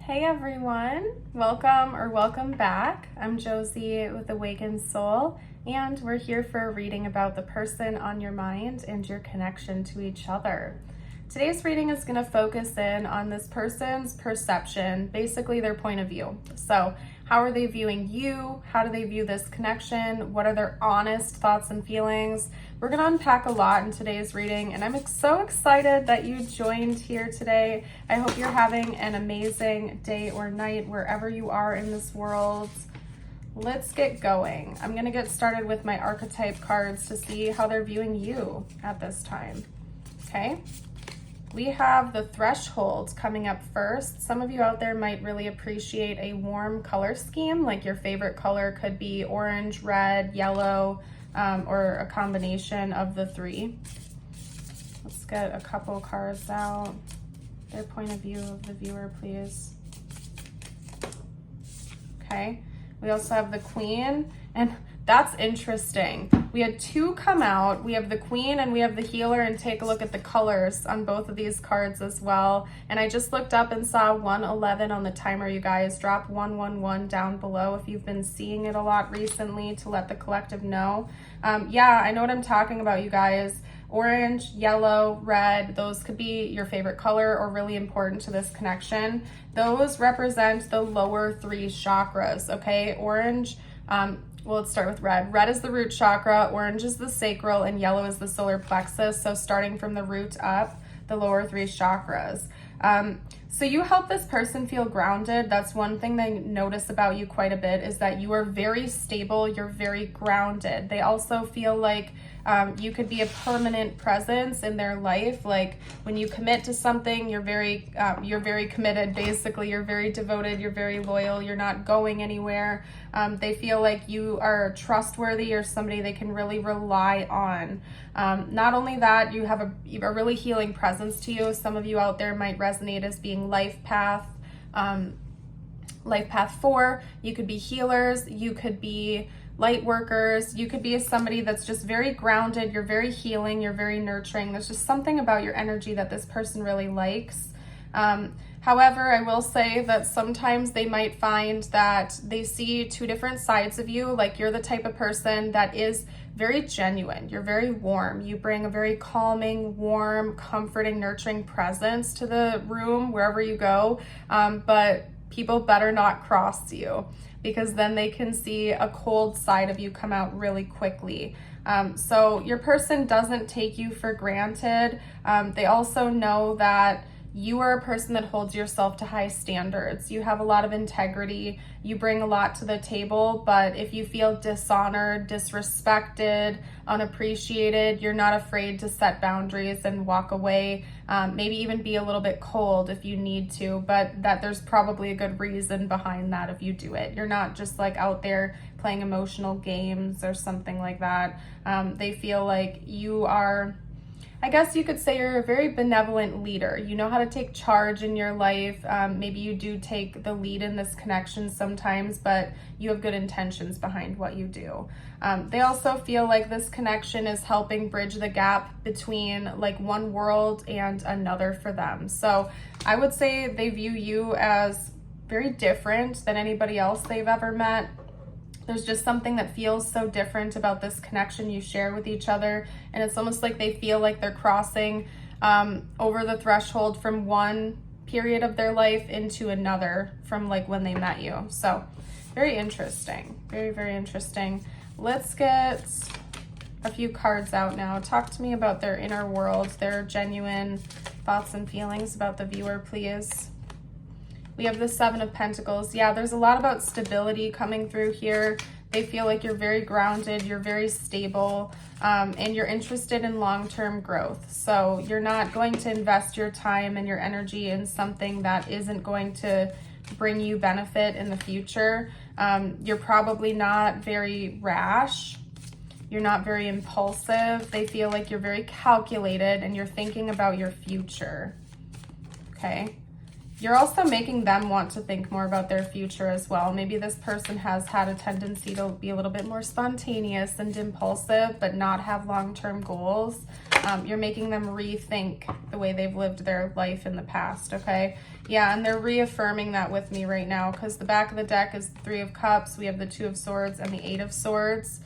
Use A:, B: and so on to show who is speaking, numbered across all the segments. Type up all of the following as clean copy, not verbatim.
A: Hey everyone, welcome back. I'm Josie with Awakened Soul, and we're here for a reading about the person on your mind and your connection to each other. Today's reading is going to focus in on this person's perception, basically their point of view. So how are they viewing you? How do they view this connection? What are their honest thoughts and feelings? We're going to unpack a lot in today's reading, and I'm so excited that you joined here today. I hope you're having an amazing day or night wherever you are in this world. Let's get going. I'm going to get started with my archetype cards to see how they're viewing you at this time. Okay? We have the threshold coming up first. Some of you out there might really appreciate a warm color scheme, like your favorite color could be orange, red, yellow, or a combination of the three. Let's get a couple cards out. Their point of view of the viewer, please. Okay, we also have the Queen, and that's interesting. We had two come out. We have the Queen and we have the Healer, and take a look at the colors on both of these cards as well. And I just looked up and saw 111 on the timer, you guys. Drop 111 down below if you've been seeing it a lot recently to let the collective know. Yeah, I know what I'm talking about, you guys. Orange, yellow, red, those could be your favorite color or really important to this connection. Those represent the lower three chakras, okay? Orange, well, let's start with red. Red is the root chakra, orange is the sacral, and yellow is the solar plexus. So starting from the root up, the lower three chakras. So you help this person feel grounded. That's one thing they notice about you quite a bit, is that you are very stable, you're very grounded. They also feel like you could be a permanent presence in their life. Like when you commit to something, you're very committed. Basically, you're very devoted, you're very loyal, you're not going anywhere. They feel like you are trustworthy or somebody they can really rely on. Not only that, you have a really healing presence to you. Some of you out there might resonate as being life path 4. You could be healers, you could be light workers, you could be somebody that's just very grounded, you're very healing, you're very nurturing. There's just something about your energy that this person really likes. However, I will say that sometimes they might find that they see two different sides of you. Like you're the type of person that is very genuine. You're very warm. You bring a very calming, warm, comforting, nurturing presence to the room wherever you go. But people better not cross you, because then they can see a cold side of you come out really quickly. So your person doesn't take you for granted. They also know that you are a person that holds yourself to high standards. You have a lot of integrity. You bring a lot to the table, but if you feel dishonored, disrespected, unappreciated, you're not afraid to set boundaries and walk away. Maybe even be a little bit cold if you need to, but that there's probably a good reason behind that if you do it. You're not just like out there playing emotional games or something like that. They feel like you are, I guess you could say, you're a very benevolent leader. You know how to take charge in your life. Maybe you do take the lead in this connection sometimes, but you have good intentions behind what you do. They also feel like this connection is helping bridge the gap between like one world and another for them. So I would say they view you as very different than anybody else they've ever met. There's just something that feels so different about this connection you share with each other. And it's almost like they feel like they're crossing over the threshold from one period of their life into another from like when they met you. So very interesting. Very, very interesting. Let's get a few cards out now. Talk to me about their inner world, their genuine thoughts and feelings about the viewer, please. We have the 7 of Pentacles. Yeah, there's a lot about stability coming through here. They feel like you're very grounded, you're very stable, and you're interested in long-term growth. So you're not going to invest your time and your energy in something that isn't going to bring you benefit in the future. You're probably not very rash. You're not very impulsive. They feel like you're very calculated and you're thinking about your future. Okay. You're also making them want to think more about their future as well. Maybe this person has had a tendency to be a little bit more spontaneous and impulsive, but not have long-term goals. You're making them rethink the way they've lived their life in the past, okay? Yeah, and they're reaffirming that with me right now, because the back of the deck is the Three of Cups, we have the Two of Swords, and the Eight of Swords.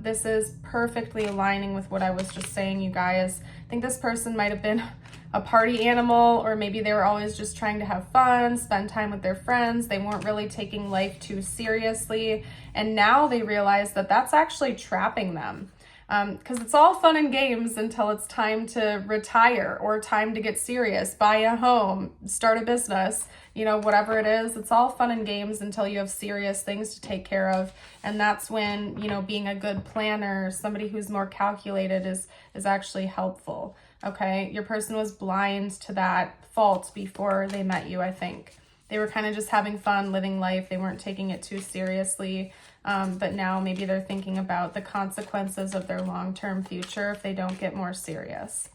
A: This is perfectly aligning with what I was just saying, you guys. I think this person might have been a party animal, or maybe they were always just trying to have fun, spend time with their friends. They weren't really taking life too seriously. And now they realize that that's actually trapping them. Because it's all fun and games until it's time to retire or time to get serious, buy a home, start a business, you know, whatever it is. It's all fun and games until you have serious things to take care of. And that's when, you know, being a good planner, somebody who's more calculated is actually helpful. Okay, your person was blind to that fault before they met you, I think. They were kind of just having fun, living life. They weren't taking it too seriously. But now maybe they're thinking about the consequences of their long-term future if they don't get more serious.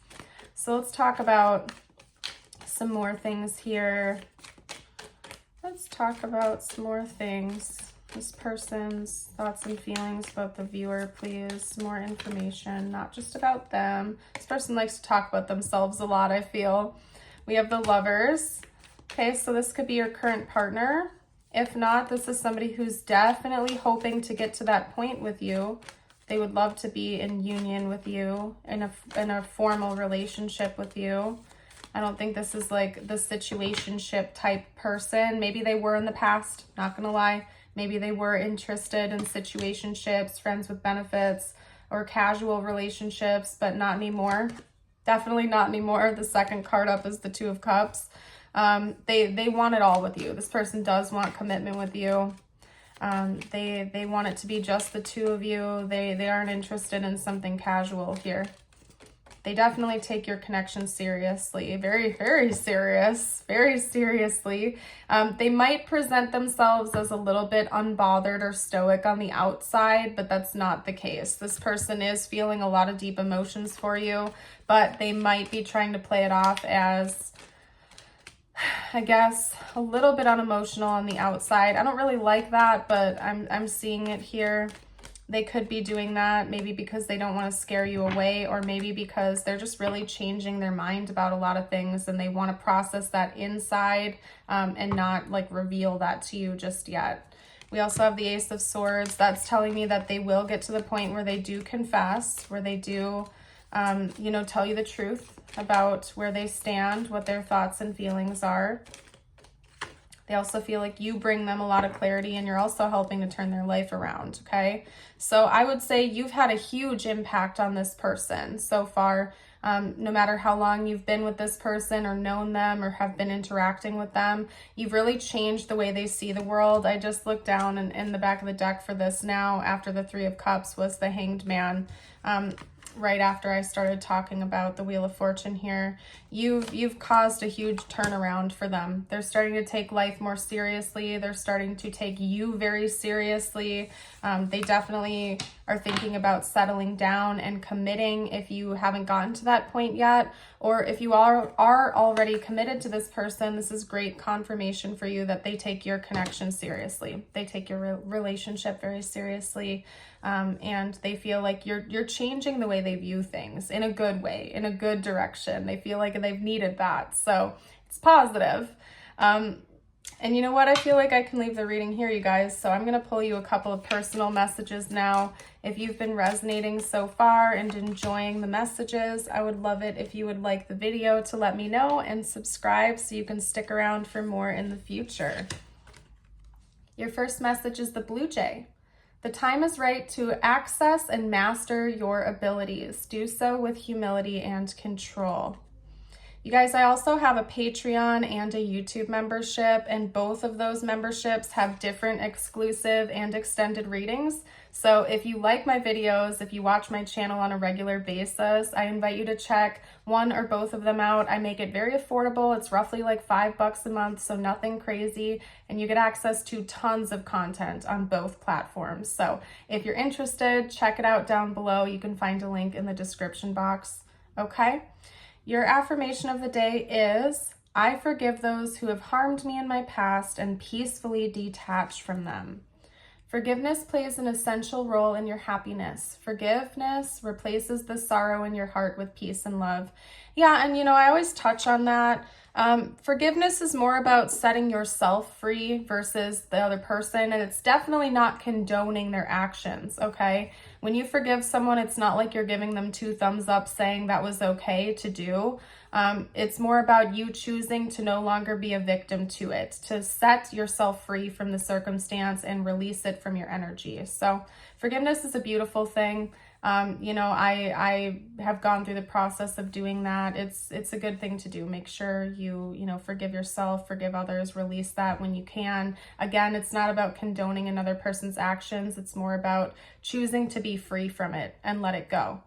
A: So let's talk about some more things here. Let's talk about some more things. This person's thoughts and feelings about the viewer, please. More information, not just about them. This person likes to talk about themselves a lot, I feel. We have the Lovers. Okay, so this could be your current partner. If not, this is somebody who's definitely hoping to get to that point with you. They would love to be in union with you, in a formal relationship with you. I don't think this is like the situationship type person. Maybe they were in the past, not gonna lie. Maybe they were interested in situationships, friends with benefits, or casual relationships, but not anymore. Definitely not anymore. The second card up is the Two of Cups. They want it all with you. This person does want commitment with you. They want it to be just the two of you. They aren't interested in something casual here. They definitely take your connection seriously, very, very serious, very seriously. They might present themselves as a little bit unbothered or stoic on the outside, but that's not the case. This person is feeling a lot of deep emotions for you, but they might be trying to play it off as, I guess, a little bit unemotional on the outside. I don't really like that, but I'm seeing it here. They could be doing that maybe because they don't want to scare you away, or maybe because they're just really changing their mind about a lot of things and they want to process that inside and not like reveal that to you just yet. We also have the Ace of Swords. That's telling me that they will get to the point where they do confess, where they do, you know, tell you the truth about where they stand, what their thoughts and feelings are. They also feel like you bring them a lot of clarity and you're also helping to turn their life around, okay? So I would say you've had a huge impact on this person so far. No matter how long you've been with this person or known them or have been interacting with them, you've really changed the way they see the world. I just looked down and in the back of the deck for this now, after the Three of Cups was the Hanged Man. Right after I started talking about the Wheel of Fortune here, you've caused a huge turnaround for them. They're starting to take life more seriously. They're starting to take you very seriously. They definitely are thinking about settling down and committing if you haven't gotten to that point yet, or if you are already committed to this person. This is great confirmation for you that they take your connection seriously. They take your relationship very seriously. And they feel like you're changing the way they view things in a good way, in a good direction. They feel like they've needed that. So it's positive. And you know what? I feel like I can leave the reading here, you guys. So I'm going to pull you a couple of personal messages now. If you've been resonating so far and enjoying the messages, I would love it if you would like the video to let me know and subscribe so you can stick around for more in the future. Your first message is the Blue Jay. The time is right to access and master your abilities. Do so with humility and control. You guys, I also have a Patreon and a YouTube membership, and both of those memberships have different exclusive and extended readings. So if you like my videos, if you watch my channel on a regular basis, I invite you to check one or both of them out. I make it very affordable. It's roughly like $5 a month, so nothing crazy, and you get access to tons of content on both platforms. So if you're interested, check it out down below. You can find a link in the description box, okay? Your affirmation of the day is, I forgive those who have harmed me in my past and peacefully detach from them. Forgiveness plays an essential role in your happiness. Forgiveness replaces the sorrow in your heart with peace and love. Yeah, and I always touch on that. Forgiveness is more about setting yourself free versus the other person, and it's definitely not condoning their actions, okay? When you forgive someone, it's not like you're giving them 2 thumbs up saying that was okay to do. It's more about you choosing to no longer be a victim to it, to set yourself free from the circumstance and release it from your energy. So forgiveness is a beautiful thing. I have gone through the process of doing that. It's a good thing to do. Make sure you forgive yourself, forgive others, release that when you can. Again, it's not about condoning another person's actions. It's more about choosing to be free from it and let it go.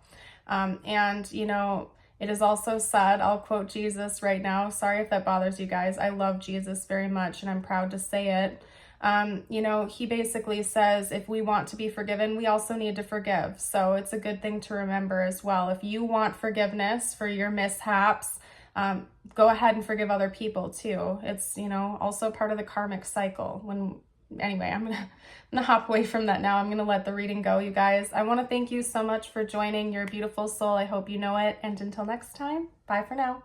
A: It is also said, I'll quote Jesus right now. Sorry if that bothers you guys. I love Jesus very much and I'm proud to say it. He basically says if we want to be forgiven, we also need to forgive. So it's a good thing to remember as well. If you want forgiveness for your mishaps, go ahead and forgive other people too. It's, also part of the karmic cycle. Anyway, I'm gonna hop away from that now. I'm gonna let the reading go, you guys. I want to thank you so much for joining. You're a beautiful soul. I hope you know it. And until next time, bye for now.